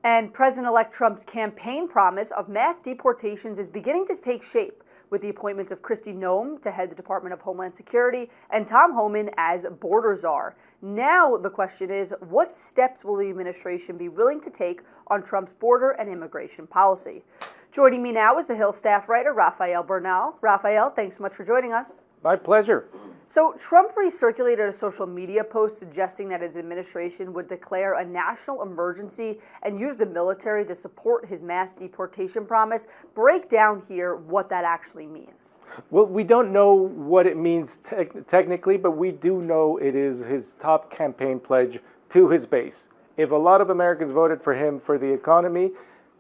And President-elect Trump's campaign promise of mass deportations is beginning to take shape, with the appointments of Kristi Noem to head the Department of Homeland Security and Tom Homan as border czar. Now the question is, what steps will the administration be willing to take on Trump's border and immigration policy? Joining me now is the Hill staff writer, Rafael Bernal. Rafael, thanks so much for joining us. My pleasure. So Trump recirculated a social media post suggesting that his administration would declare a national emergency and use the military to support his mass deportation promise. Break down here what that actually means. Well, we don't know what it means technically, but we do know it is his top campaign pledge to his base. If a lot of Americans voted for him for the economy,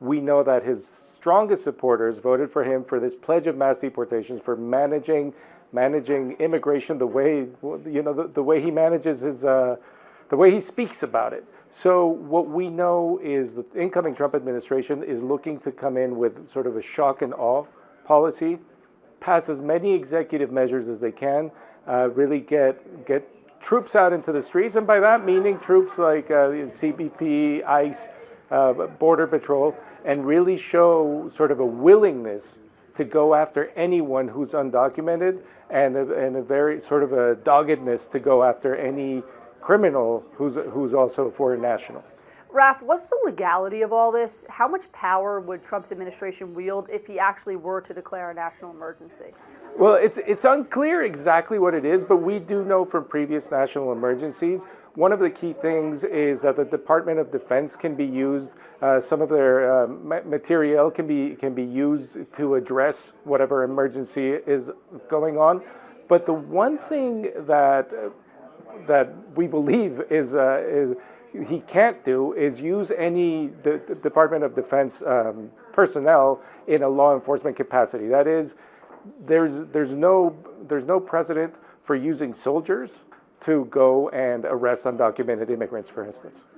we know that his strongest supporters voted for him for this pledge of mass deportations, for managing immigration the way, the way he manages his, the way he speaks about it. So what we know is the incoming Trump administration is looking to come in with sort of a shock and awe policy, pass as many executive measures as they can, really get troops out into the streets, and by that meaning troops like CBP, ICE, Border Patrol, and really show sort of a willingness to go after anyone who's undocumented, and a very sort of a doggedness to go after any criminal who's also a foreign national. Raf, what's the legality of all this? How much power would Trump's administration wield if he actually were to declare a national emergency? Well, it's unclear exactly what it is, but we do know from previous national emergencies, one of the key things is that the Department of Defense can be used, some of their materiel can be used to address whatever emergency is going on. But the one thing that we believe is he can't do is use any the Department of Defense personnel in a law enforcement capacity. That is, there's no precedent for using soldiers to go and arrest undocumented immigrants, for instance.